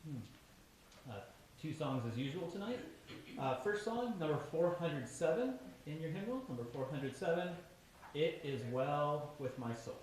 Uh, Two songs as usual tonight. First song, number 407 in your hymnal, number 407, It Is Well With My Soul.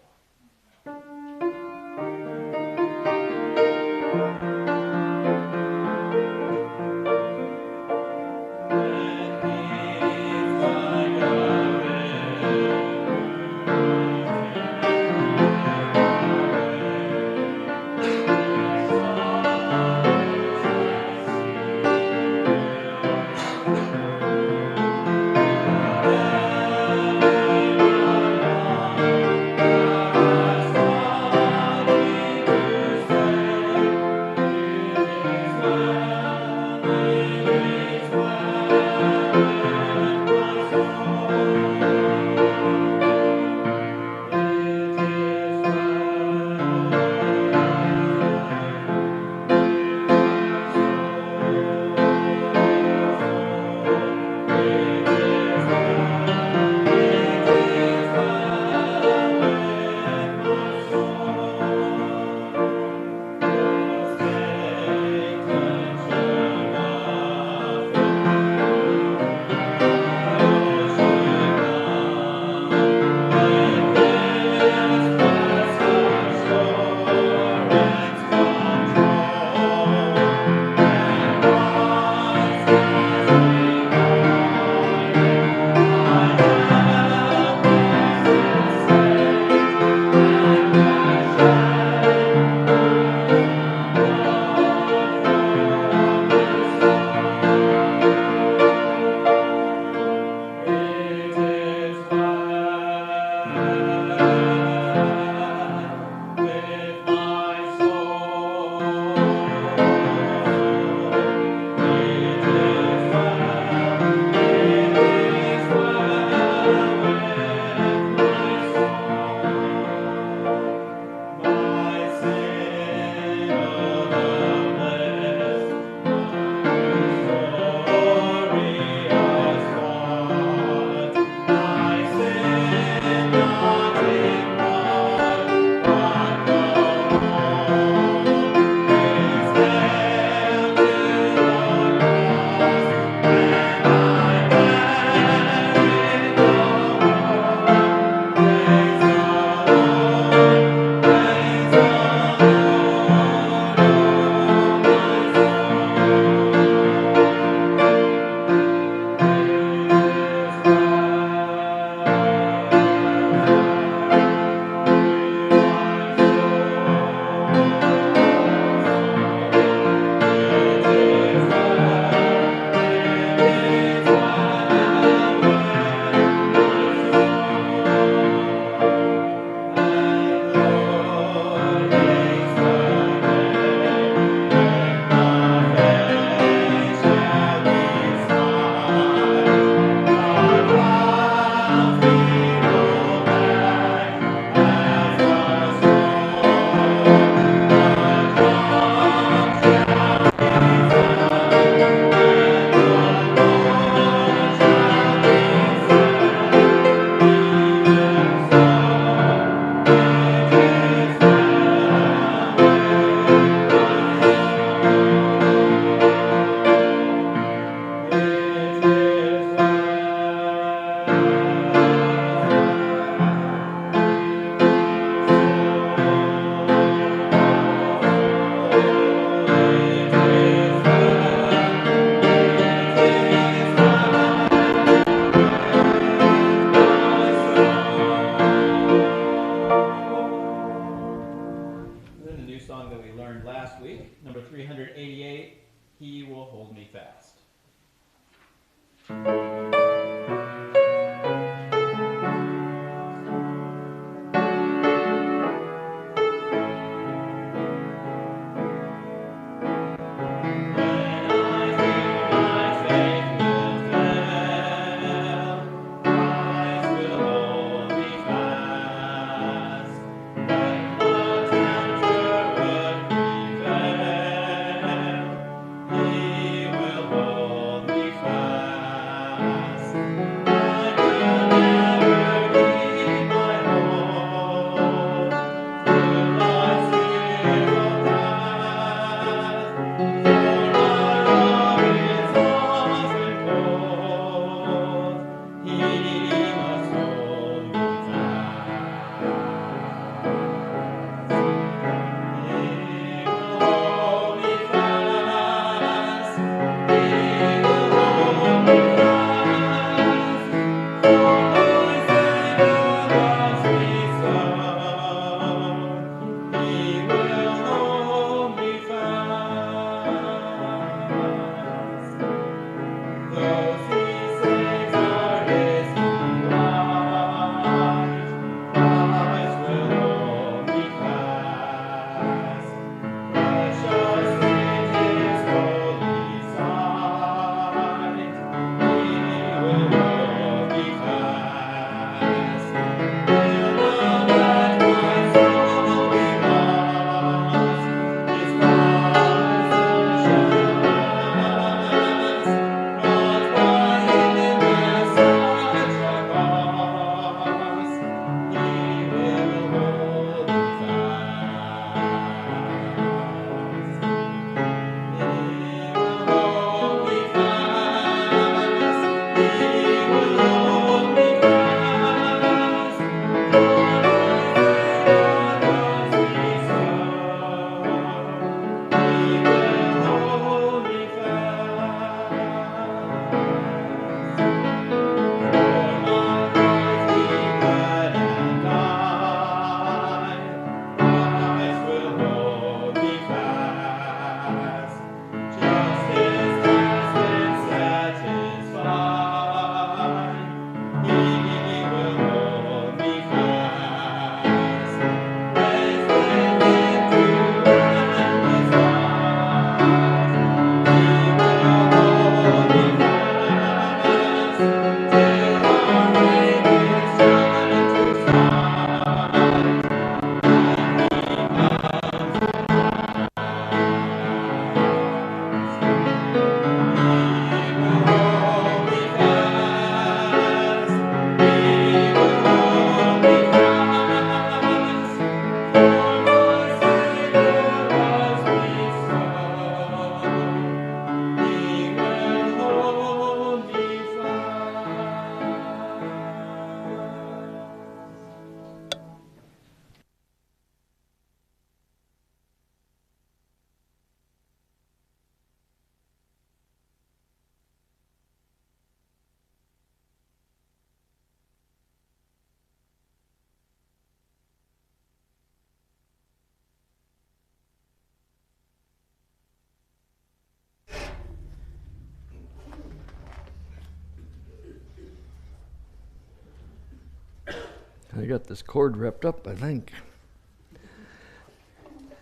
I got this cord wrapped up, I think.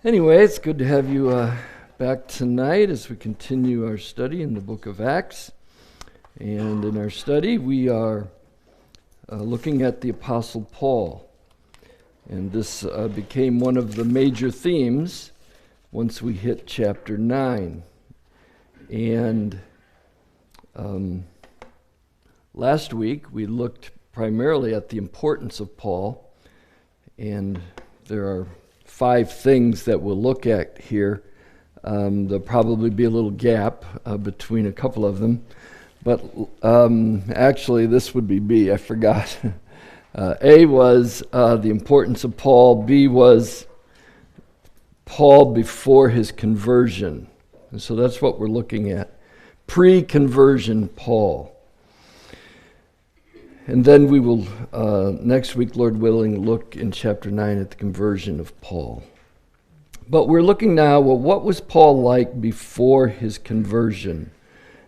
Anyway, it's good to have you back tonight as we continue our study in the book of Acts. And in our study, we are looking at the Apostle Paul. And this became one of the major themes once we hit chapter 9. And last week, we looked primarily at the importance of Paul, and there are 5 things that we'll look at here. There'll probably be a little gap between a couple of them, but actually this would be B, I forgot. A was the importance of Paul. B was Paul before his conversion, and so that's what we're looking at. Pre-conversion Paul. And then we will, next week, Lord willing, look in chapter 9 at the conversion of Paul. But we're looking now, well, what was Paul like before his conversion?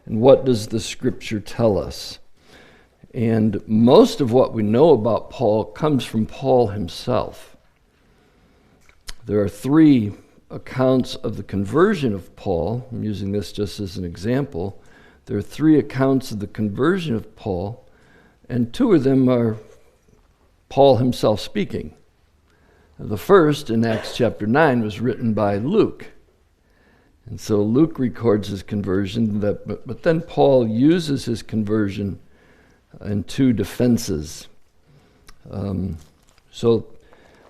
And what does the scripture tell us? And most of what we know about Paul comes from Paul himself. There are 3 accounts of the conversion of Paul. I'm using this just as an example. There are 3 accounts of the conversion of Paul, and 2 of them are Paul himself speaking. The first, in Acts chapter 9, was written by Luke. And so Luke records his conversion, but then Paul uses his conversion in 2 defenses. So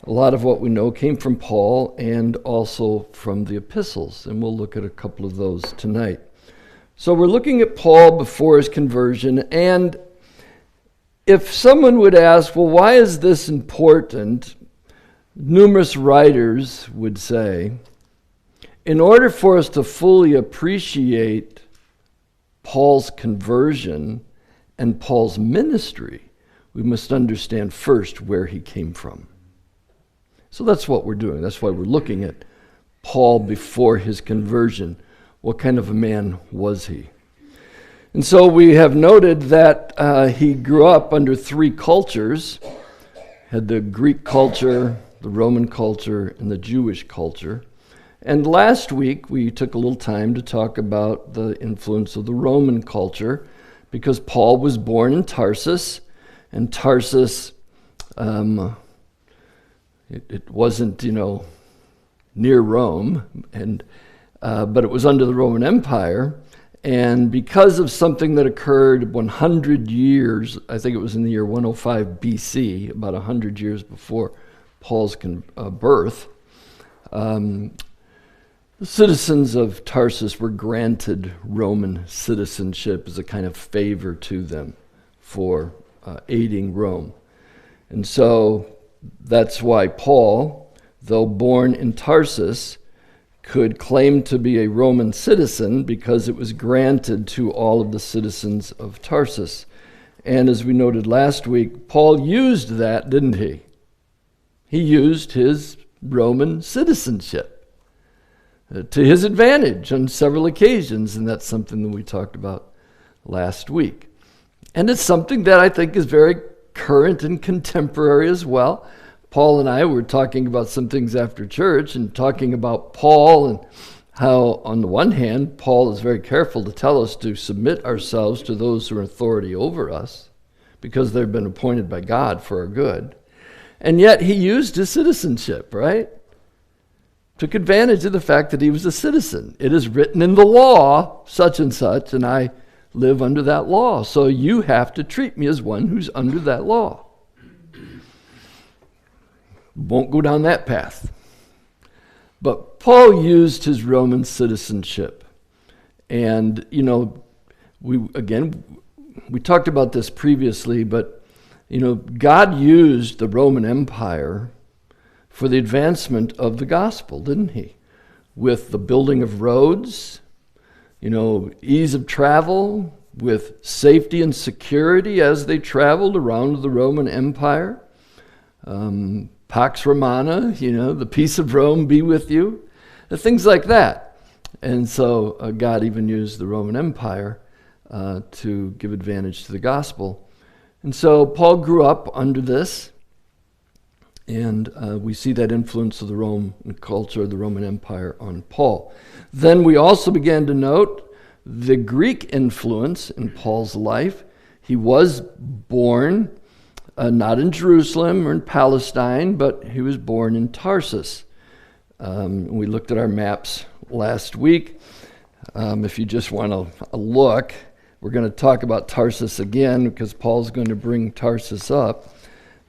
a lot of what we know came from Paul and also from the epistles, and we'll look at a couple of those tonight. So we're looking at Paul before his conversion, and if someone would ask, well, why is this important? Numerous writers would say, in order for us to fully appreciate Paul's conversion and Paul's ministry, we must understand first where he came from. So that's what we're doing. That's why we're looking at Paul before his conversion. What kind of a man was he? And so we have noted that he grew up under 3 cultures, had the Greek culture, the Roman culture, and the Jewish culture. And last week we took a little time to talk about the influence of the Roman culture, because Paul was born in Tarsus, and Tarsus, it wasn't, near Rome, but it was under the Roman Empire. And because of something that occurred 100 years, I think it was in the year 105 BC, about 100 years before Paul's birth, the citizens of Tarsus were granted Roman citizenship as a kind of favor to them for aiding Rome. And so that's why Paul, though born in Tarsus, could claim to be a Roman citizen because it was granted to all of the citizens of Tarsus. And as we noted last week, Paul used that, didn't he? He used his Roman citizenship to his advantage on several occasions, and that's something that we talked about last week. And it's something that I think is very current and contemporary as well. Paul and I were talking about some things after church and talking about Paul and how, on the one hand, Paul is very careful to tell us to submit ourselves to those who are in authority over us because they've been appointed by God for our good. And yet he used his citizenship, right? Took advantage of the fact that he was a citizen. It is written in the law, such and such, and I live under that law. So you have to treat me as one who's under that law. Won't go down that path. But Paul used his Roman citizenship. And, we talked about this previously, but, God used the Roman Empire for the advancement of the gospel, didn't he? With the building of roads, ease of travel, with safety and security as they traveled around the Roman Empire. Pax Romana, the peace of Rome be with you, things like that. And so God even used the Roman Empire to give advantage to the gospel. And so Paul grew up under this, And we see that influence of the Roman culture, the Roman Empire on Paul. Then we also began to note the Greek influence in Paul's life. He was born not in Jerusalem or in Palestine, but he was born in Tarsus. We looked at our maps last week. If you just want to look, we're going to talk about Tarsus again because Paul's going to bring Tarsus up.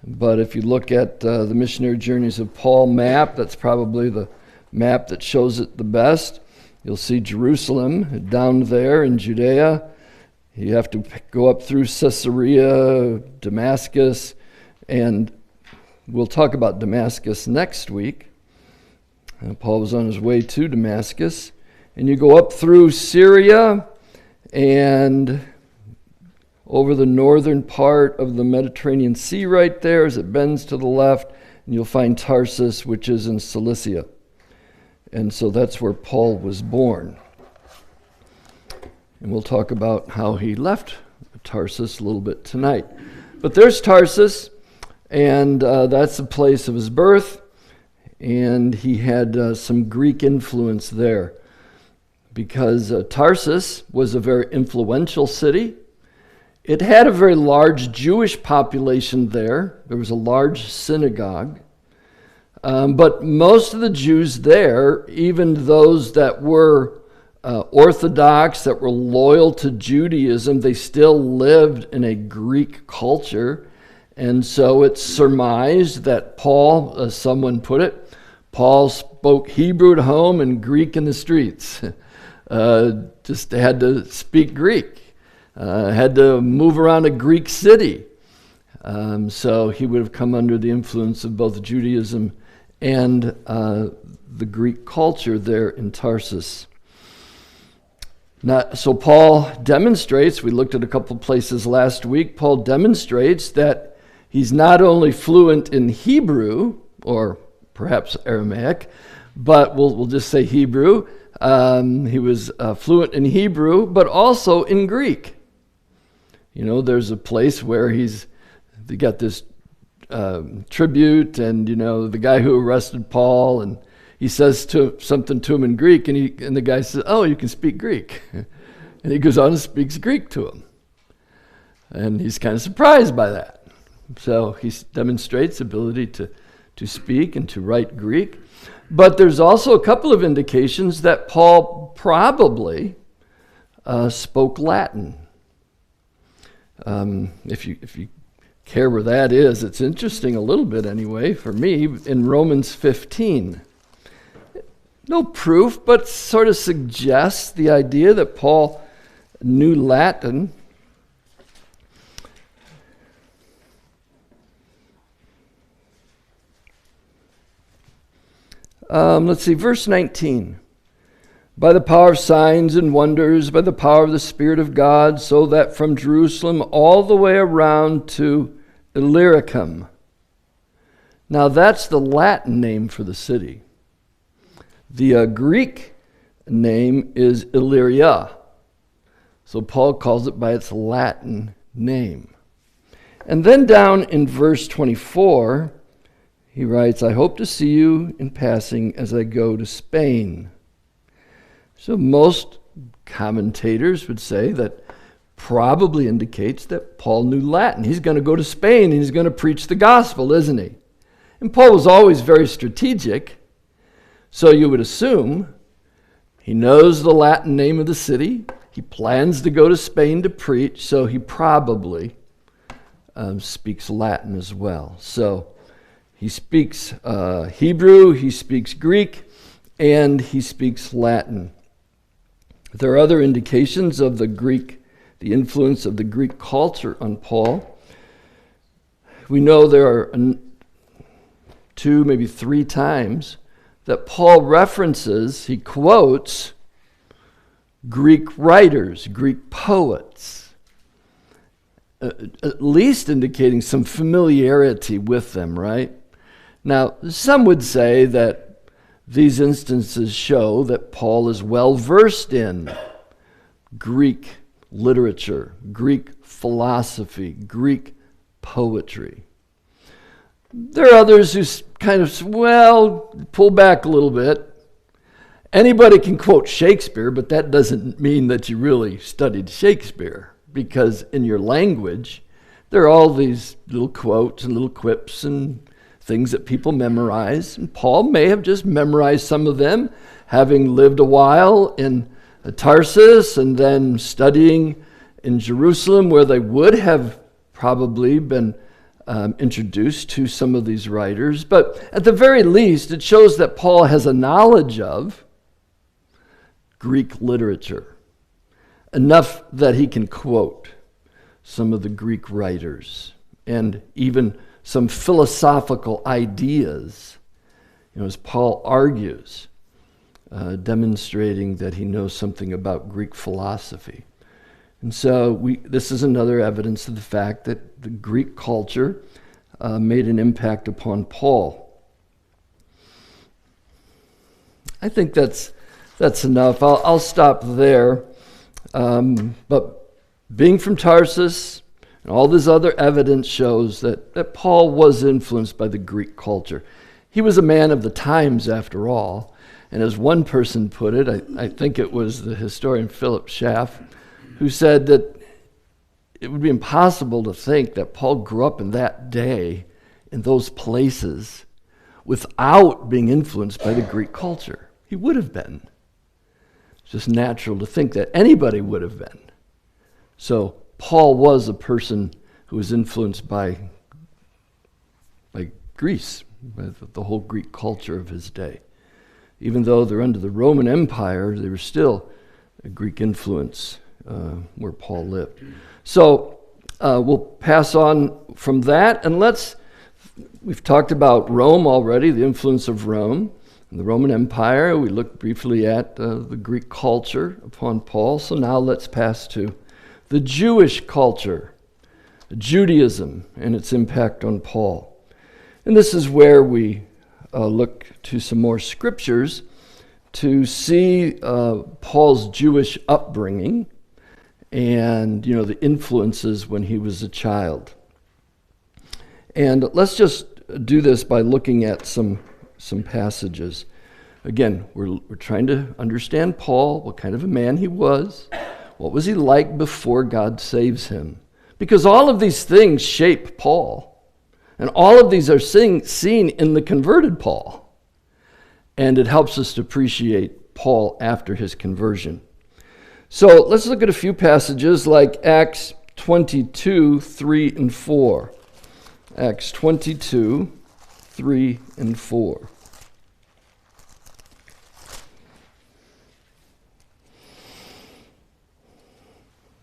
But if you look at the Missionary Journeys of Paul map, that's probably the map that shows it the best. You'll see Jerusalem down there in Judea. You have to go up through Caesarea, Damascus, and we'll talk about Damascus next week. Paul was on his way to Damascus. And you go up through Syria and over the northern part of the Mediterranean Sea right there as it bends to the left, and you'll find Tarsus, which is in Cilicia. And so that's where Paul was born. And we'll talk about how he left Tarsus a little bit tonight. But there's Tarsus, and that's the place of his birth, and he had some Greek influence there because Tarsus was a very influential city. It had a very large Jewish population there. There was a large synagogue. But most of the Jews there, even those that were Orthodox, that were loyal to Judaism, they still lived in a Greek culture. And so it's surmised that Paul, as someone put it, Paul spoke Hebrew at home and Greek in the streets. Just had to speak Greek. Had to move around a Greek city. So he would have come under the influence of both Judaism and the Greek culture there in Tarsus. So Paul demonstrates, we looked at a couple places last week, Paul demonstrates that he's not only fluent in Hebrew, or perhaps Aramaic, but we'll just say Hebrew. He was fluent in Hebrew, but also in Greek. You know, there's a place where they got this tribute, and you know, the guy who arrested Paul, and he says something to him in Greek, and the guy says, "Oh, you can speak Greek," and he goes on and speaks Greek to him, and he's kind of surprised by that. So he demonstrates ability to speak and to write Greek, but there's also a couple of indications that Paul probably spoke Latin. If you care where that is, it's interesting a little bit anyway for me in Romans 15. No proof, but sort of suggests the idea that Paul knew Latin. Let's see, verse 19. By the power of signs and wonders, by the power of the Spirit of God, so that from Jerusalem all the way around to Illyricum. Now that's the Latin name for the city. The Greek name is Illyria. So Paul calls it by its Latin name. And then down in verse 24, he writes, I hope to see you in passing as I go to Spain. So most commentators would say that probably indicates that Paul knew Latin. He's going to go to Spain and he's going to preach the gospel, isn't he? And Paul was always very strategic. So you would assume he knows the Latin name of the city. He plans to go to Spain to preach, so he probably speaks Latin as well. So he speaks Hebrew, he speaks Greek, and he speaks Latin. There are other indications of the influence of the Greek culture on Paul. We know there are 2, maybe 3 times that Paul references, he quotes Greek writers, Greek poets, at least indicating some familiarity with them, right? Now, some would say that these instances show that Paul is well versed in Greek literature, Greek philosophy, Greek poetry. There are others who kind of, well, pull back a little bit. Anybody can quote Shakespeare, but that doesn't mean that you really studied Shakespeare, because in your language, there are all these little quotes and little quips and things that people memorize. And Paul may have just memorized some of them, having lived a while in Tarsus and then studying in Jerusalem, where they would have probably been introduced to some of these writers. But at the very least, it shows that Paul has a knowledge of Greek literature, enough that he can quote some of the Greek writers and even some philosophical ideas, as Paul argues, demonstrating that he knows something about Greek philosophy. And so this is another evidence of the fact that the Greek culture made an impact upon Paul. I think that's enough. I'll stop there. But being from Tarsus and all this other evidence shows that Paul was influenced by the Greek culture. He was a man of the times, after all. And as one person put it, I think it was the historian Philip Schaff, who said that it would be impossible to think that Paul grew up in that day, in those places, without being influenced by the Greek culture. He would have been. It's just natural to think that anybody would have been. So Paul was a person who was influenced by Greece, by the whole Greek culture of his day. Even though they're under the Roman Empire, they were still a Greek influence where Paul lived. So we'll pass on from that, and we've talked about Rome already, the influence of Rome and the Roman Empire. We looked briefly at the Greek culture upon Paul. So now let's pass to the Jewish culture, Judaism, and its impact on Paul. And this is where we look to some more scriptures to see Paul's Jewish upbringing and, the influences when he was a child. And let's just do this by looking at some passages. Again, we're trying to understand Paul, what kind of a man he was, what was he like before God saves him. Because all of these things shape Paul. And all of these are seen in the converted Paul. And it helps us to appreciate Paul after his conversion. So let's look at a few passages like Acts 22, 3 and 4. Acts 22, 3 and 4.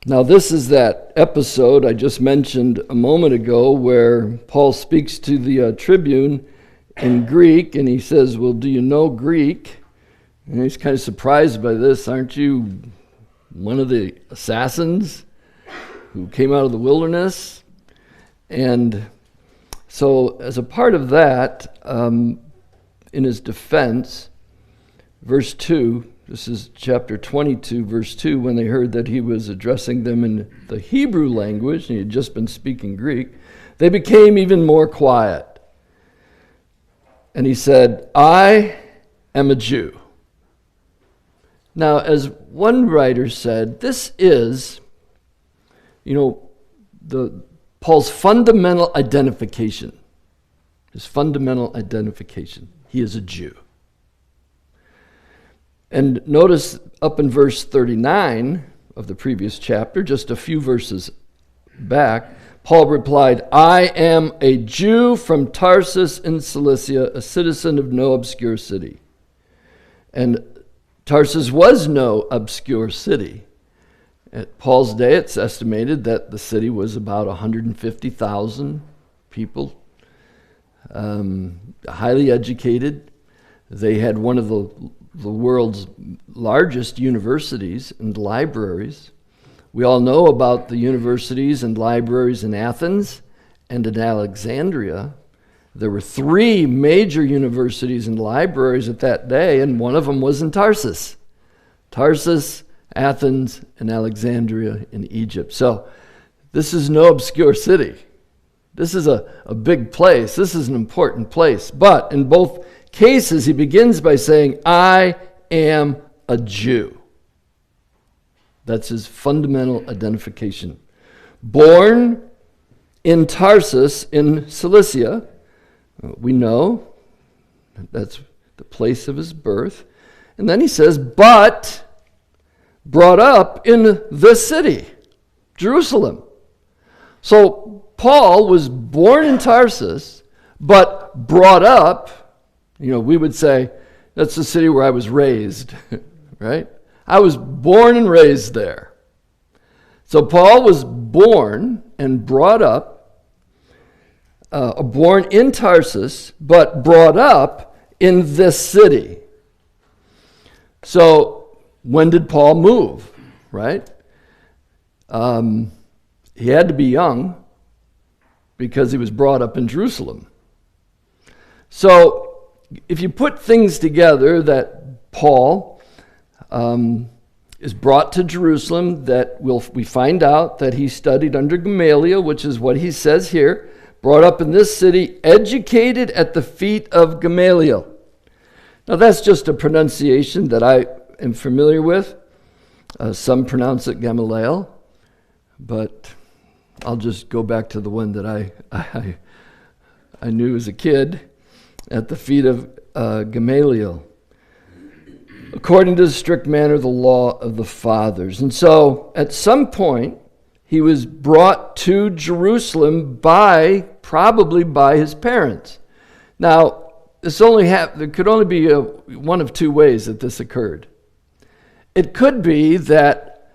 Now this is that episode I just mentioned a moment ago where Paul speaks to the tribune in Greek, and he says, well, do you know Greek? And he's kind of surprised by this. Aren't you one of the assassins who came out of the wilderness? And so as a part of that, in his defense, verse 2, this is chapter 22, verse 2, when they heard that he was addressing them in the Hebrew language, and he had just been speaking Greek, they became even more quiet. And he said, I am a Jew. Now, as one writer said, this is, Paul's fundamental identification. His fundamental identification. He is a Jew. And notice up in verse 39 of the previous chapter, just a few verses back, Paul replied, I am a Jew from Tarsus in Cilicia, a citizen of no obscure city. And Tarsus was no obscure city. At Paul's day, it's estimated that the city was about 150,000 people, highly educated. They had one of the world's largest universities and libraries. We all know about the universities and libraries in Athens and in Alexandria. There were 3 major universities and libraries at that day, and one of them was in Tarsus. Tarsus, Athens, and Alexandria in Egypt. So this is no obscure city. This is a big place. This is an important place. But in both cases, he begins by saying, I am a Jew. That's his fundamental identification. Born in Tarsus in Cilicia, we know that's the place of his birth. And then he says, but brought up in this city, Jerusalem. So Paul was born in Tarsus, but brought up, we would say, that's the city where I was raised, right? I was born and raised there. So Paul was born and brought up, born in Tarsus, but brought up in this city. So when did Paul move, right? He had to be young because he was brought up in Jerusalem. So if you put things together that Paul is brought to Jerusalem, that we find out that he studied under Gamaliel, which is what he says here, brought up in this city, educated at the feet of Gamaliel. Now that's just a pronunciation that I am familiar with. Some pronounce it Gamaliel, but I'll just go back to the one that I knew as a kid, at the feet of Gamaliel, according to the strict manner of the law of the fathers. And so at some point, he was brought to Jerusalem probably by his parents. Now, there could only be one of two ways that this occurred. It could be that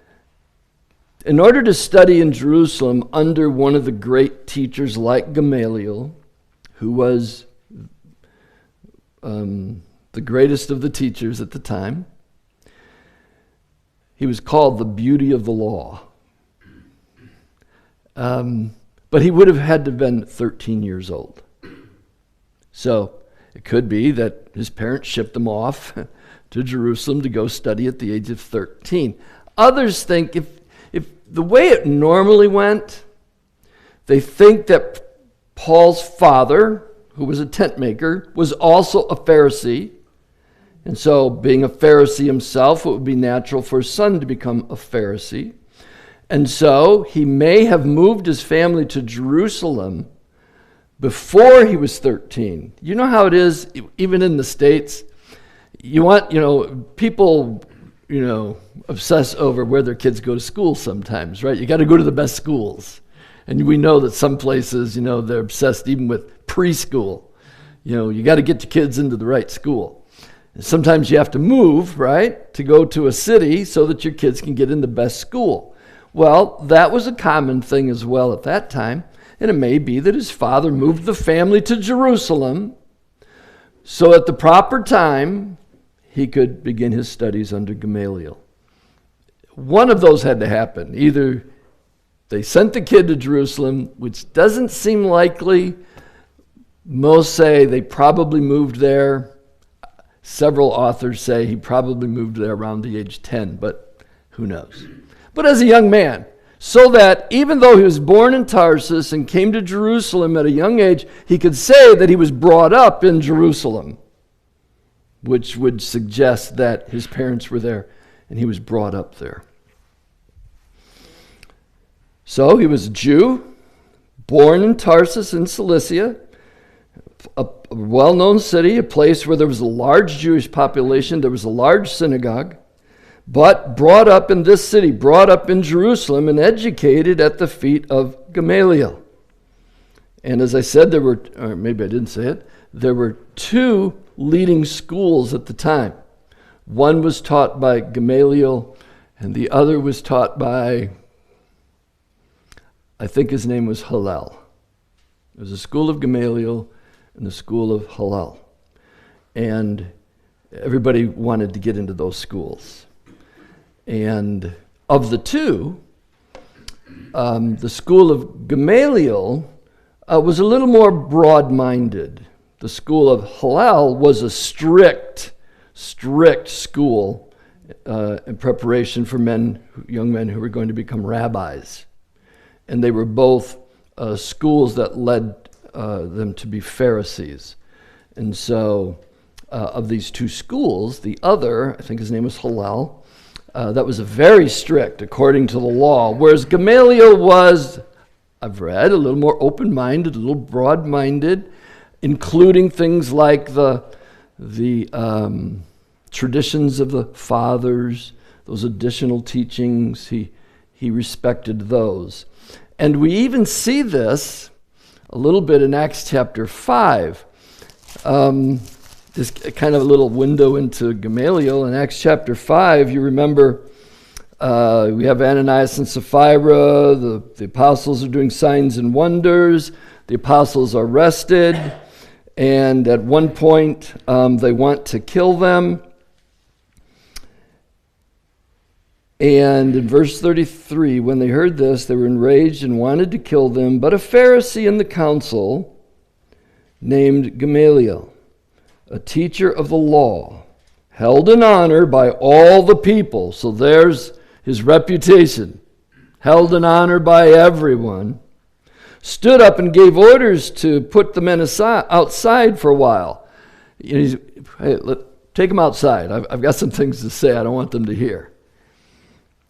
in order to study in Jerusalem under one of the great teachers like Gamaliel, who was the greatest of the teachers at the time, he was called the beauty of the law. But he would have had to have been 13 years old. So it could be that his parents shipped him off to Jerusalem to go study at the age of 13. Others think if the way it normally went, they think that Paul's father, who was a tent maker, was also a Pharisee. And so, being a Pharisee himself, it would be natural for his son to become a Pharisee. And so, he may have moved his family to Jerusalem before he was 13. You know how it is, even in the States? People, obsess over where their kids go to school sometimes, right? You got to go to the best schools. And we know that some places, they're obsessed even with preschool. You got to get the kids into the right school. And sometimes you have to move, right, to go to a city so that your kids can get in the best school. Well, that was a common thing as well at that time. And it may be that his father moved the family to Jerusalem so at the proper time he could begin his studies under Gamaliel. One of those had to happen. Either they sent the kid to Jerusalem, which doesn't seem likely. Most say they probably moved there. Several authors say he probably moved there around the age 10, but who knows. But as a young man, so that even though he was born in Tarsus and came to Jerusalem at a young age, he could say that he was brought up in Jerusalem, which would suggest that his parents were there and he was brought up there. So he was a Jew, born in Tarsus in Cilicia, a well-known city, a place where there was a large Jewish population, there was a large synagogue, but brought up in this city, brought up in Jerusalem, and educated at the feet of Gamaliel. And as I said, or maybe I didn't say it, there were two leading schools at the time. One was taught by Gamaliel, and the other was taught by, I think his name was Hillel. It was the school of Gamaliel and the school of Hillel. And everybody wanted to get into those schools. And of the two, the school of Gamaliel was a little more broad-minded. The school of Hillel was a strict school in preparation for young men who were going to become rabbis. And they were both schools that led them to be Pharisees. And so of these two schools, the other, I think his name was Hillel, that was very strict according to the law, whereas Gamaliel was, I've read, a little more open-minded, a little broad-minded, including things like the traditions of the fathers, those additional teachings. He respected those. And we even see this a little bit in Acts chapter 5. This kind of a little window into Gamaliel. In Acts chapter 5, you remember we have Ananias and Sapphira. The apostles are doing signs and wonders. The apostles are arrested. And at one point, they want to kill them. And in verse 33, when they heard this, they were enraged and wanted to kill them. But a Pharisee in the council named Gamaliel, a teacher of the law, held in honor by all the people. So there's his reputation. Held in honor by everyone. Stood up and gave orders to put the men outside for a while. Hey, take them outside. I've got some things to say I don't want them to hear.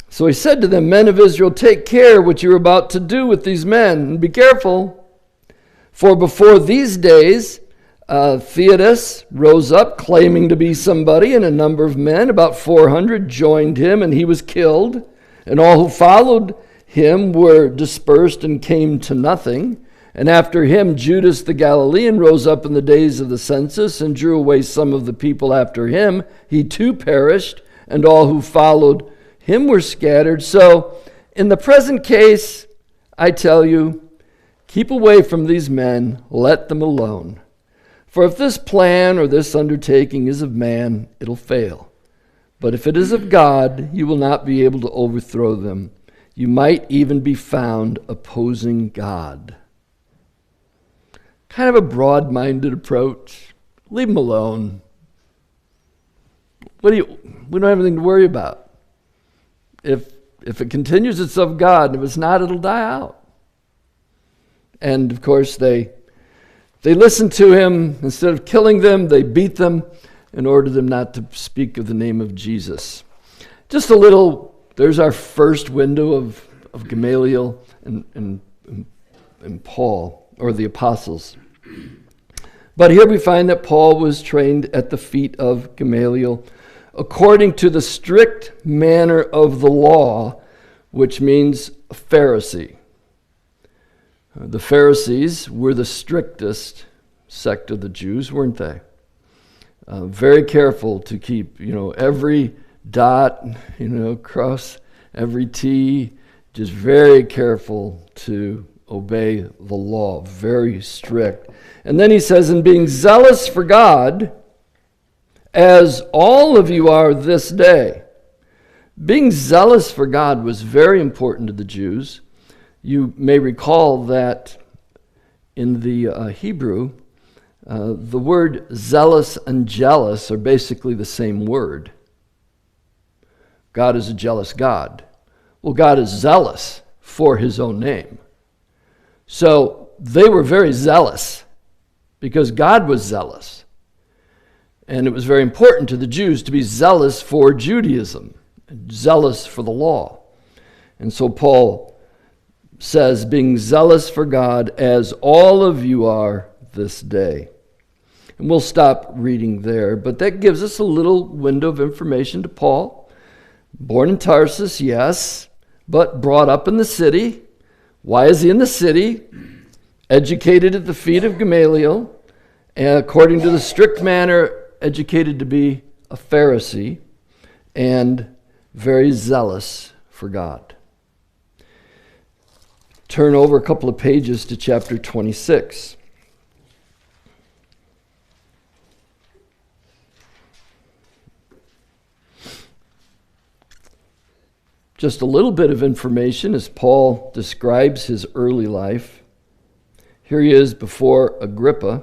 So he said to them, men of Israel, take care what you're about to do with these men, and be careful. For before these days, Theudas rose up, claiming to be somebody, and a number of men, about 400, joined him, and he was killed. And all who followed him were dispersed and came to nothing. And after him, Judas the Galilean rose up in the days of the census and drew away some of the people after him. He too perished, and all who followed him were scattered. So, in the present case, I tell you, keep away from these men, let them alone. For if this plan or this undertaking is of man, it'll fail. But if it is of God, you will not be able to overthrow them. You might even be found opposing God. Kind of a broad-minded approach. Leave them alone. We don't have anything to worry about. If it continues, it's of God. And if it's not, it'll die out. And of course, they listened to him. Instead of killing them, they beat them and ordered them not to speak of the name of Jesus. Just a little, there's our first window of Gamaliel and Paul, or the apostles. But here we find that Paul was trained at the feet of Gamaliel according to the strict manner of the law, which means a Pharisee. The Pharisees were the strictest sect of the Jews, weren't they? Very careful to keep, every dot, cross every T, just very careful to obey the law, very strict. And then he says, in being zealous for God, as all of you are this day. Being zealous for God was very important to the Jews. You may recall that in the Hebrew, the word zealous and jealous are basically the same word. God is a jealous God. Well, God is zealous for his own name. So they were very zealous because God was zealous. And it was very important to the Jews to be zealous for Judaism, zealous for the law. And so Paul says, being zealous for God as all of you are this day. And we'll stop reading there, but that gives us a little window of information to Paul. Born in Tarsus, yes, but brought up in the city. Why is he in the city? Educated at the feet of Gamaliel, and according to the strict manner, educated to be a Pharisee, and very zealous for God. Turn over a couple of pages to chapter 26. Just a little bit of information as Paul describes his early life. Here he is before Agrippa.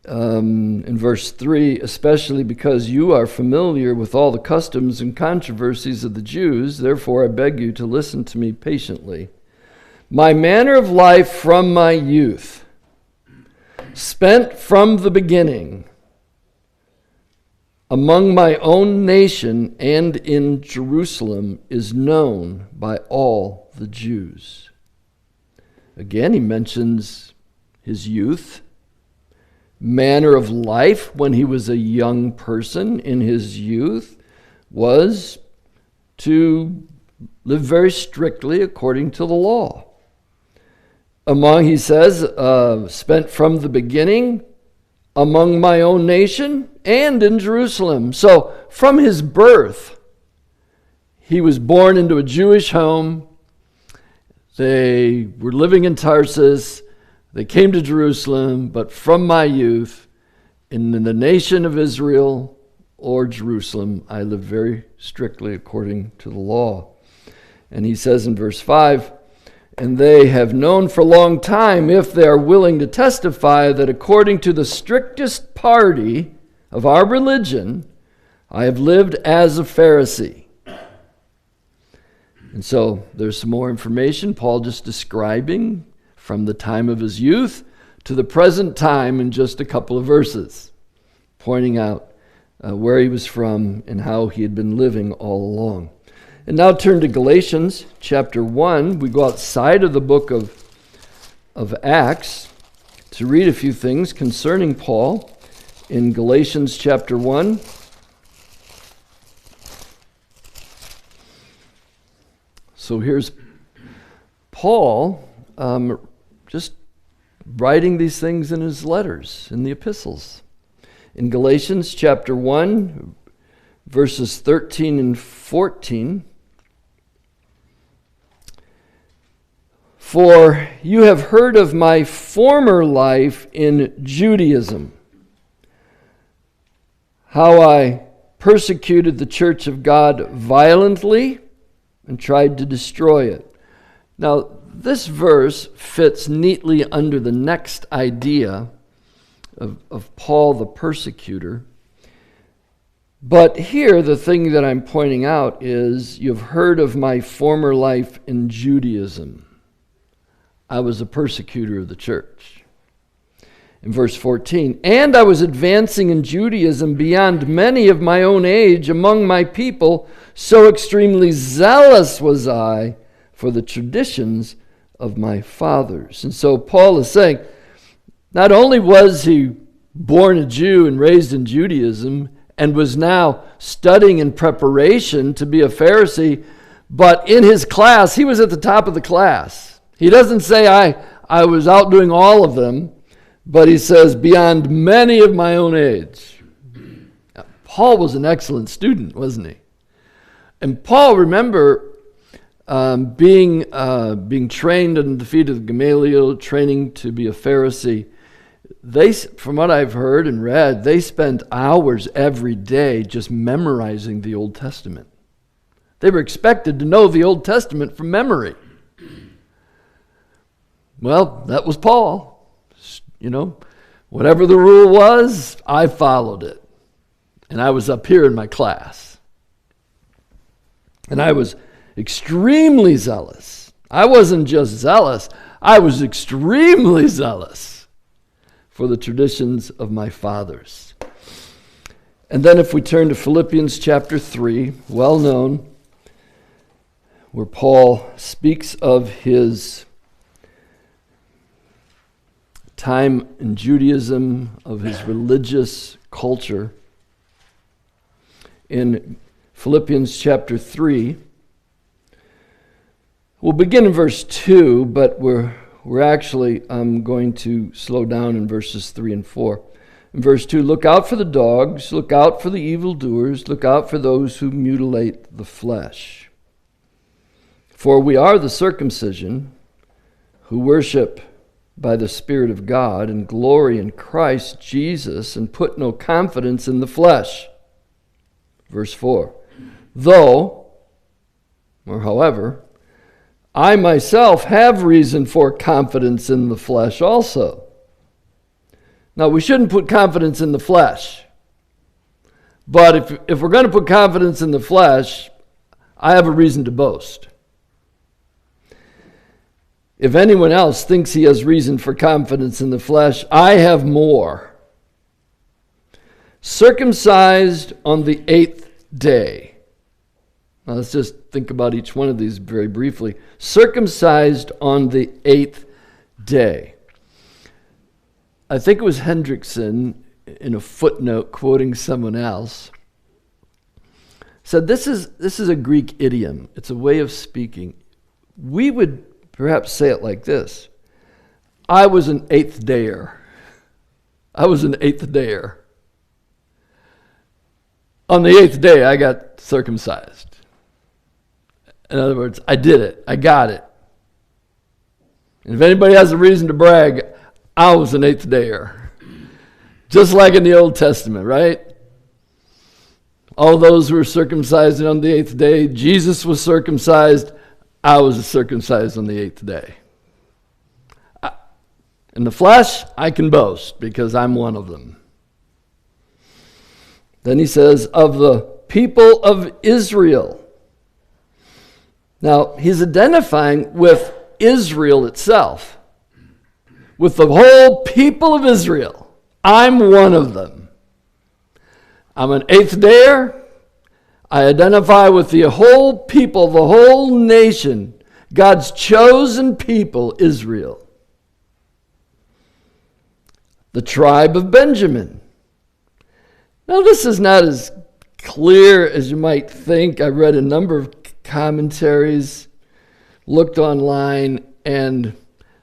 in verse 3, especially because you are familiar with all the customs and controversies of the Jews, therefore I beg you to listen to me patiently. My manner of life from my youth, spent from the beginning, among my own nation and in Jerusalem, is known by all the Jews. Again, he mentions his youth, manner of life when he was a young person in his youth was to live very strictly according to the law. Among, he says, spent from the beginning among my own nation and in Jerusalem. So from his birth, he was born into a Jewish home. They were living in Tarsus. They came to Jerusalem, but from my youth, in the nation of Israel or Jerusalem, I lived very strictly according to the law. And he says in verse 5, and they have known for a long time, if they are willing to testify, that according to the strictest party of our religion, I have lived as a Pharisee. And so there's some more information, Paul just describing from the time of his youth to the present time in just a couple of verses, pointing out where he was from and how he had been living all along. And now turn to Galatians chapter 1. We go outside of the book of Acts to read a few things concerning Paul in Galatians chapter 1. So here's Paul just writing these things in his letters, in the epistles. In Galatians chapter 1, verses 13 and 14, for you have heard of my former life in Judaism, how I persecuted the church of God violently and tried to destroy it. Now, this verse fits neatly under the next idea of Paul the persecutor. But here, the thing that I'm pointing out is, you've heard of my former life in Judaism. I was a persecutor of the church. In verse 14, and I was advancing in Judaism beyond many of my own age among my people, so extremely zealous was I for the traditions of my fathers. And so Paul is saying, not only was he born a Jew and raised in Judaism and was now studying in preparation to be a Pharisee, but in his class, he was at the top of the class. He doesn't say, I was outdoing all of them, but he says, beyond many of my own age. Now, Paul was an excellent student, wasn't he? And Paul, remember, being trained in the feet of Gamaliel, training to be a Pharisee, they, from what I've heard and read, they spent hours every day just memorizing the Old Testament. They were expected to know the Old Testament from memory. Well, that was Paul. You know, whatever the rule was, I followed it. And I was up here in my class. And I was extremely zealous. I wasn't just zealous, I was extremely zealous for the traditions of my fathers. And then if we turn to Philippians chapter 3, well known, where Paul speaks of his time in Judaism, of his religious culture. In Philippians chapter 3, we'll begin in verse 2, but we're actually going to slow down in verses 3 and 4. In verse 2, look out for the dogs, look out for the evildoers, look out for those who mutilate the flesh. For we are the circumcision who worship by the Spirit of God and glory in Christ Jesus and put no confidence in the flesh. Verse 4, though, or however, I myself have reason for confidence in the flesh also. Now, we shouldn't put confidence in the flesh. But if we're going to put confidence in the flesh, I have a reason to boast. If anyone else thinks he has reason for confidence in the flesh, I have more. Circumcised on the 8th day. Now let's just think about each one of these very briefly. Circumcised on the 8th day. I think it was Hendrickson, in a footnote quoting someone else, said this is a Greek idiom. It's a way of speaking. We would perhaps say it like this: I was an 8th dayer. I was an 8th dayer. On the 8th day, I got circumcised. In other words, I did it. I got it. And if anybody has a reason to brag, I was an 8th dayer. Just like in the Old Testament, right? All those who were circumcised on the 8th day, Jesus was circumcised. I was circumcised on the 8th day. In the flesh, I can boast because I'm one of them. Then he says, of the people of Israel. Now, he's identifying with Israel itself, with the whole people of Israel. I'm one of them. I'm an 8th dayer. I identify with the whole people, the whole nation, God's chosen people, Israel. The tribe of Benjamin. Now, this is not as clear as you might think. I read a number of commentaries, looked online, and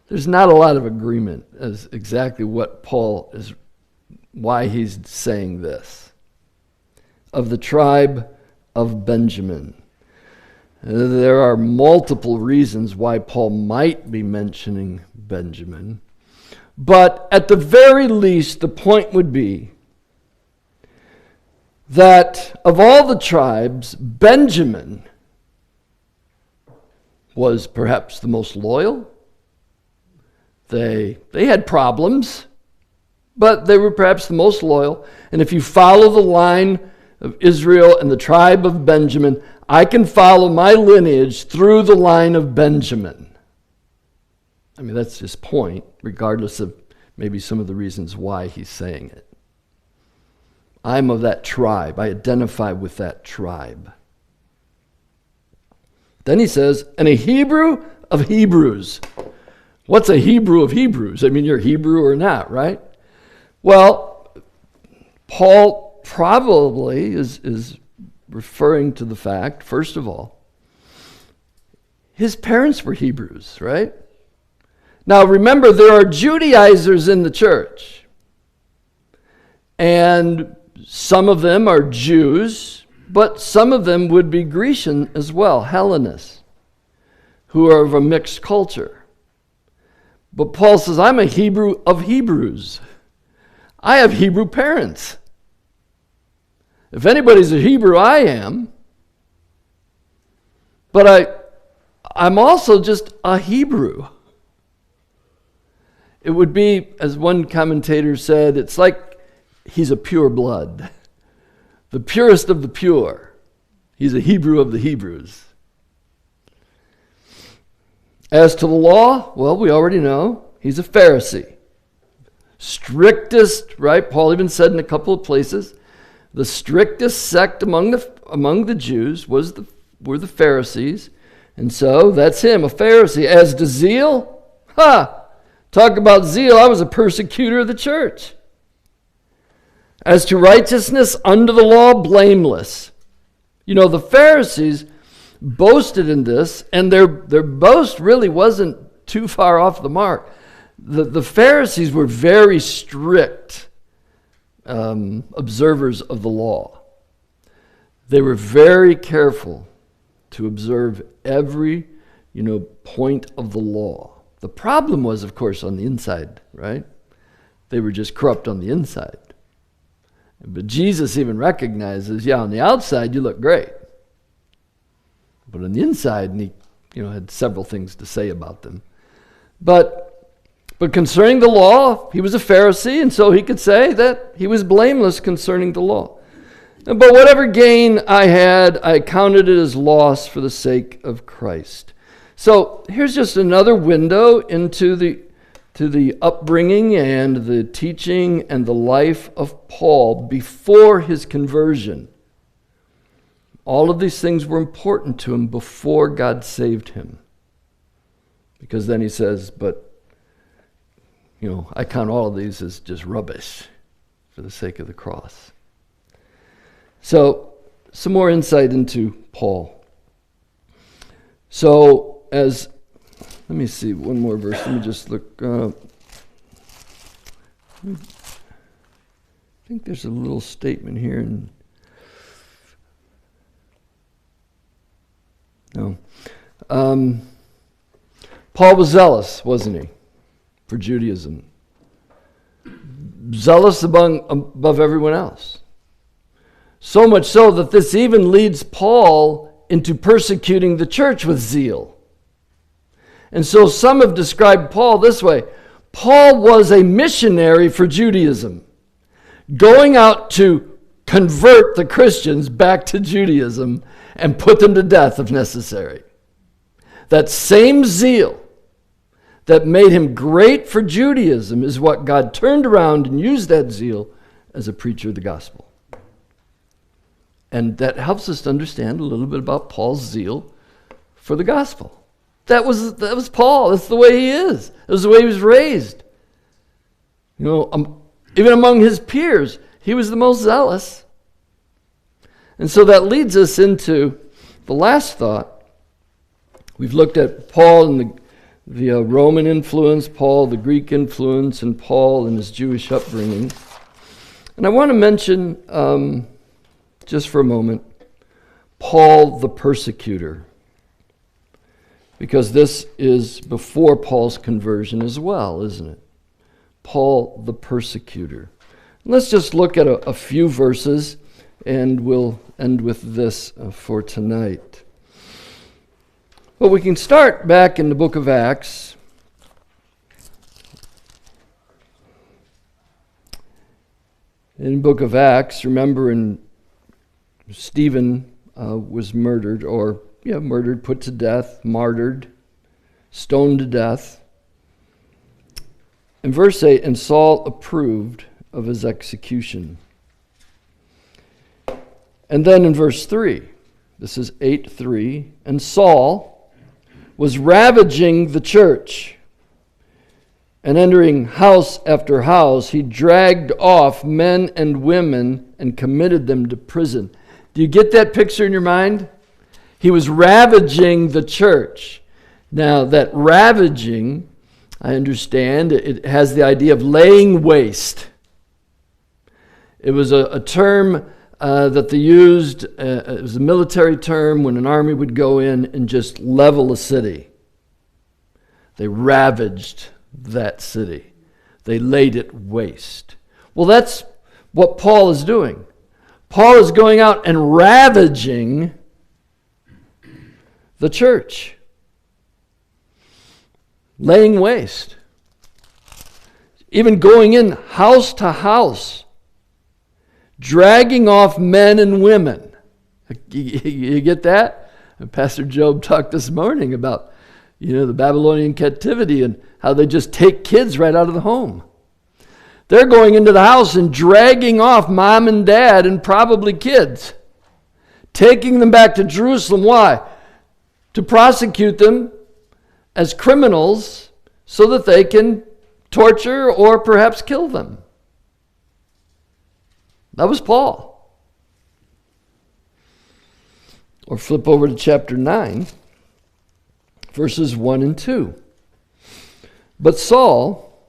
there's not a lot of agreement as exactly what Paul is, why he's saying this. Of the tribe of Benjamin. There are multiple reasons why Paul might be mentioning Benjamin, but at the very least, the point would be that of all the tribes, Benjamin was perhaps the most loyal. They had problems, but they were perhaps the most loyal. And if you follow the line of Israel and the tribe of Benjamin, I can follow my lineage through the line of Benjamin. I mean, that's his point, regardless of maybe some of the reasons why he's saying it. I'm of that tribe. I identify with that tribe. Then he says, and a Hebrew of Hebrews. What's a Hebrew of Hebrews? I mean, you're Hebrew or not, right? Well, Paul probably is referring to the fact, first of all, his parents were Hebrews, right? Now remember, there are Judaizers in the church. And some of them are Jews, but some of them would be Grecian as well, Hellenists, who are of a mixed culture. But Paul says, I'm a Hebrew of Hebrews. I have Hebrew parents. If anybody's a Hebrew, I am. But I'm also just a Hebrew. It would be, as one commentator said, it's like he's a pure blood. The purest of the pure. He's a Hebrew of the Hebrews. As to the law, well, we already know. He's a Pharisee. Strictest, right? Paul even said in a couple of places, the strictest sect among the Jews were the Pharisees. And so that's him, a Pharisee. As to zeal, talk about zeal. I was a persecutor of the church. As to righteousness under the law, blameless. You know, the Pharisees boasted in this, and their boast really wasn't too far off the mark. The Pharisees were very strict observers of the law. They were very careful to observe every, point of the law. The problem was, of course, on the inside, right? They were just corrupt on the inside. But Jesus even recognizes, on the outside you look great. But on the inside, and he had several things to say about them. But But concerning the law, he was a Pharisee, and so he could say that he was blameless concerning the law. But whatever gain I had, I counted it as loss for the sake of Christ. So here's just another window into the upbringing and the teaching and the life of Paul before his conversion. All of these things were important to him before God saved him. Because then he says, but, I count all of these as just rubbish for the sake of the cross. So, some more insight into Paul. So, let me see, one more verse. Let me just look. I think there's a little statement here. Paul was zealous, wasn't he, for Judaism? Zealous above everyone else. So much so that this even leads Paul into persecuting the church with zeal. And so some have described Paul this way. Paul was a missionary for Judaism, going out to convert the Christians back to Judaism and put them to death if necessary. That same zeal that made him great for Judaism is what God turned around and used that zeal as a preacher of the gospel. And that helps us to understand a little bit about Paul's zeal for the gospel. That was Paul. That's the way he is. That was the way he was raised. Even among his peers, he was the most zealous. And so that leads us into the last thought. We've looked at Paul and the Roman influence, Paul, the Greek influence, and Paul and his Jewish upbringing. And I want to mention, just for a moment, Paul the persecutor. Because this is before Paul's conversion as well, isn't it? Paul the persecutor. Let's just look at a few verses, and we'll end with this for tonight. Well, we can start back in the book of Acts. In the book of Acts, remember, Stephen was murdered, murdered, put to death, martyred, stoned to death. In verse 8, and Saul approved of his execution. And then in verse 3, this is 8:3, and Saul was ravaging the church, and entering house after house, he dragged off men and women and committed them to prison. Do you get that picture in your mind? He was ravaging the church. Now, that ravaging, I understand, it has the idea of laying waste. It was a term that they used. It was a military term when an army would go in and just level a city. They ravaged that city. They laid it waste. Well, that's what Paul is doing. Paul is going out and ravaging the church. Laying waste. Even going in house to house. Dragging off men and women. You get that? And Pastor Job talked this morning about, the Babylonian captivity and how they just take kids right out of the home. They're going into the house and dragging off mom and dad and probably kids. Taking them back to Jerusalem. Why? To prosecute them as criminals so that they can torture or perhaps kill them. That was Paul. Or flip over to chapter 9, verses 1 and 2. But Saul,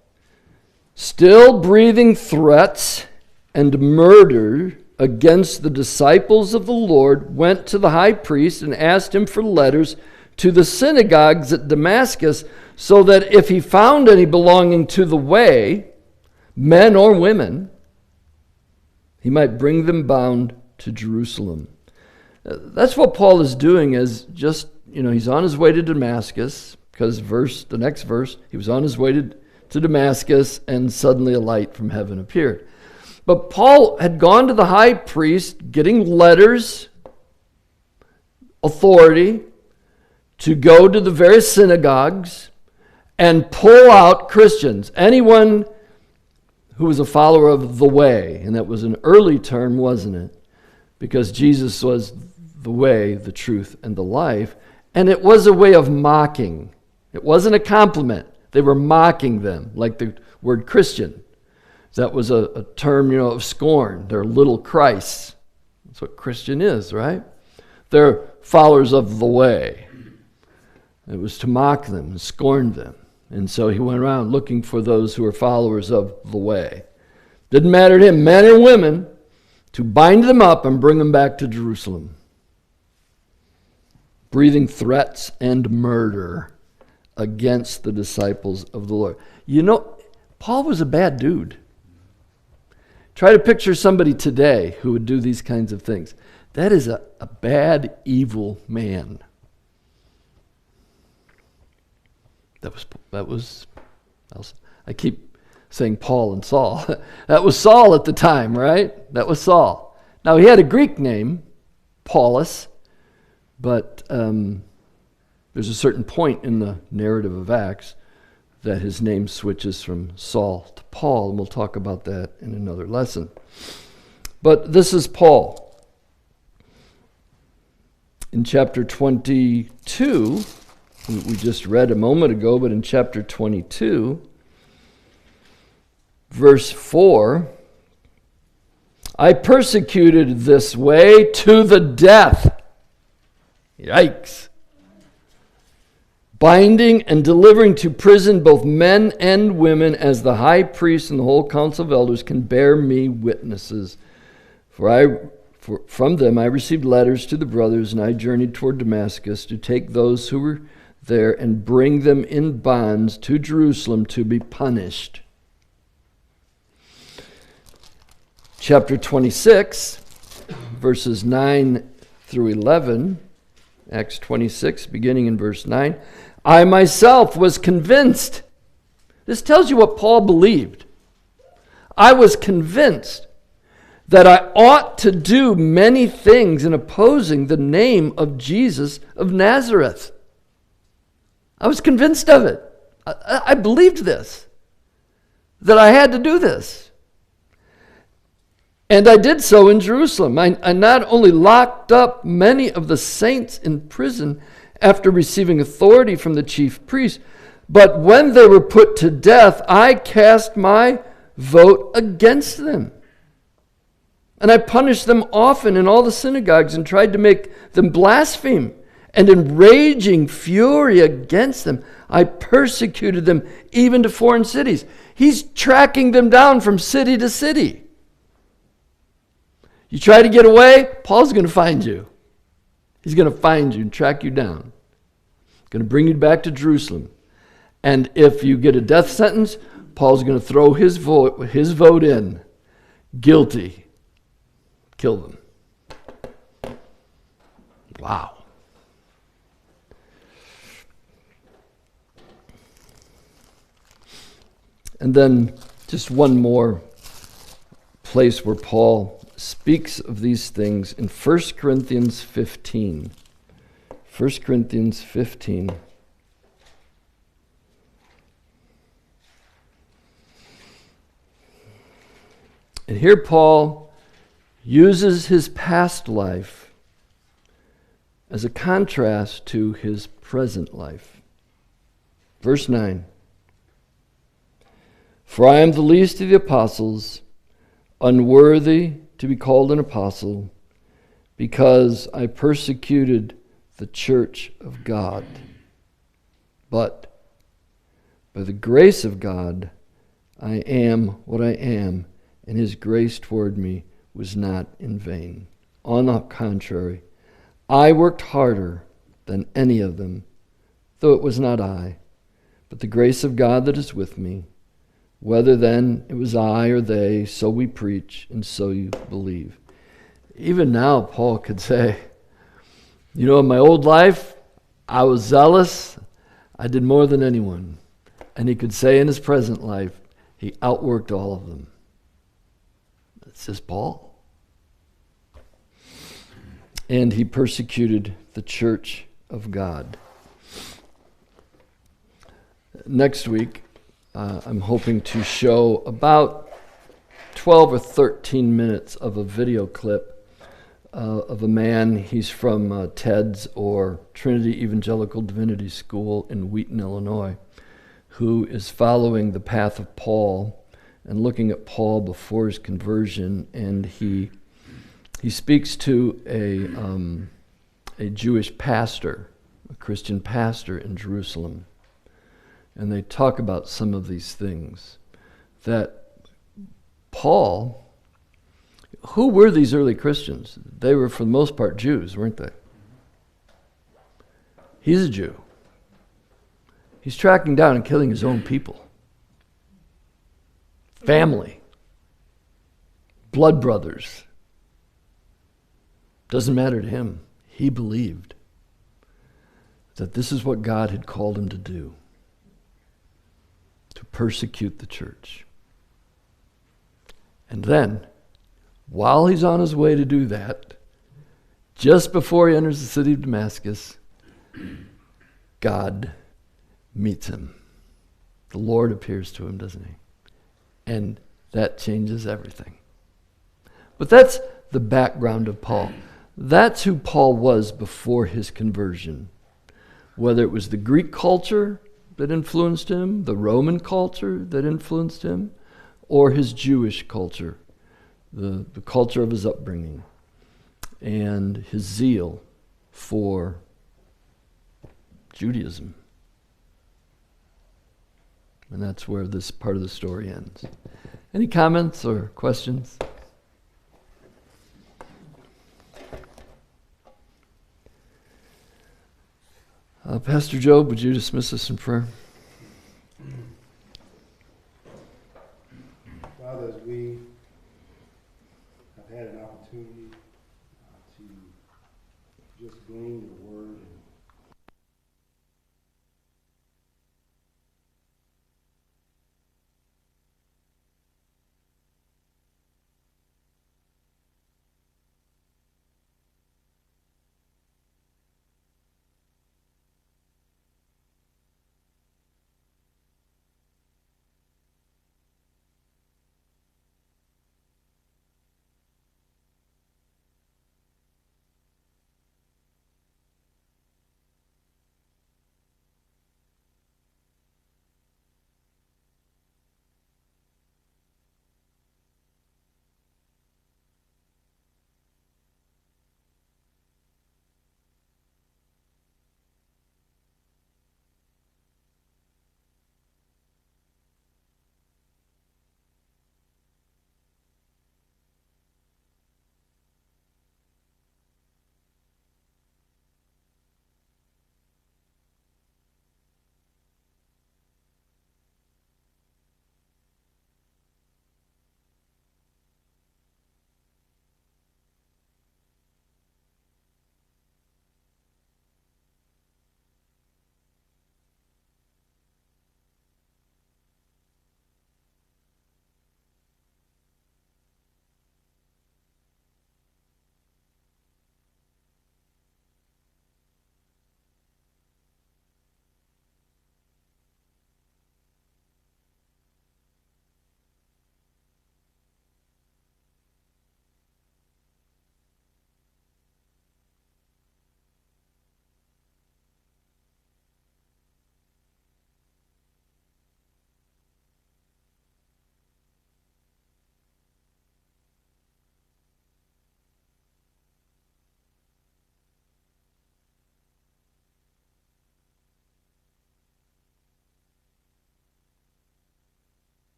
still breathing threats and murder against the disciples of the Lord, went to the high priest and asked him for letters to the synagogues at Damascus, so that if he found any belonging to the way, men or women, he might bring them bound to Jerusalem. That's what Paul is doing, is just, he's on his way to Damascus, because the next verse, he was on his way to to Damascus, and suddenly a light from heaven appeared. But Paul had gone to the high priest, getting letters, authority, to go to the various synagogues and pull out Christians. Anyone who was a follower of the way, and that was an early term, wasn't it? Because Jesus was the way, the truth, and the life. And it was a way of mocking. It wasn't a compliment. They were mocking them, like the word Christian. That was a term, of scorn. They're little Christs. That's what Christian is, right? They're followers of the way. It was to mock them and scorn them. And so he went around looking for those who were followers of the way. Didn't matter to him, men or women, to bind them up and bring them back to Jerusalem. Breathing threats and murder against the disciples of the Lord. Paul was a bad dude. Try to picture somebody today who would do these kinds of things. That is a bad, evil man. I keep saying Paul and Saul. That was Saul at the time, right? That was Saul. Now, he had a Greek name, Paulus, but there's a certain point in the narrative of Acts that his name switches from Saul to Paul, and we'll talk about that in another lesson. But this is Paul. In chapter 22, we just read a moment ago, but in chapter 22, verse 4, I persecuted this way to the death. Yikes. Binding and delivering to prison both men and women, as the high priest and the whole council of elders can bear me witnesses. From them I received letters to the brothers, and I journeyed toward Damascus to take those who were there and bring them in bonds to Jerusalem to be punished. Chapter 26, verses 9 through 11, Acts 26, beginning in verse 9. I myself was convinced. This tells you what Paul believed. I was convinced that I ought to do many things in opposing the name of Jesus of Nazareth. I was convinced of it. I believed this, that I had to do this. And I did so in Jerusalem. I not only locked up many of the saints in prison after receiving authority from the chief priests, but when they were put to death, I cast my vote against them. And I punished them often in all the synagogues and tried to make them blaspheme. And in raging fury against them, I persecuted them even to foreign cities. He's tracking them down from city to city. You try to get away, Paul's going to find you. He's going to find you and track you down. He's going to bring you back to Jerusalem. And if you get a death sentence, Paul's going to throw his vote in. Guilty. Kill them. Wow. And then just one more place where Paul speaks of these things in 1 Corinthians 15. 1 Corinthians 15. And here Paul uses his past life as a contrast to his present life. Verse 9. For I am the least of the apostles, unworthy to be called an apostle, because I persecuted the church of God. But by the grace of God, I am what I am, and his grace toward me was not in vain. On the contrary, I worked harder than any of them, though it was not I, but the grace of God that is with me. Whether then it was I or they, so we preach, and so you believe. Even now, Paul could say, in my old life, I was zealous. I did more than anyone. And he could say in his present life, he outworked all of them. It's just Paul. And he persecuted the church of God. Next week, I'm hoping to show about 12 or 13 minutes of a video clip of a man. He's from TEDS, or Trinity Evangelical Divinity School in Wheaton, Illinois, who is following the path of Paul and looking at Paul before his conversion. And he speaks to a Jewish pastor, a Christian pastor in Jerusalem. And they talk about some of these things. That Paul, who were these early Christians? They were, for the most part, Jews, weren't they? He's a Jew. He's tracking down and killing his own people. Family. Blood brothers. Doesn't matter to him. He believed that this is what God had called him to do. To persecute the church. And then, while he's on his way to do that, just before he enters the city of Damascus, God meets him. The Lord appears to him, doesn't he? And that changes everything. But that's the background of Paul. That's who Paul was before his conversion. Whether it was the Greek culture that influenced him, the Roman culture that influenced him, or his Jewish culture, the culture of his upbringing, and his zeal for Judaism. And that's where this part of the story ends. Any comments or questions? Pastor Job, would you dismiss us in prayer? Father, as we have had an opportunity to just glean your word and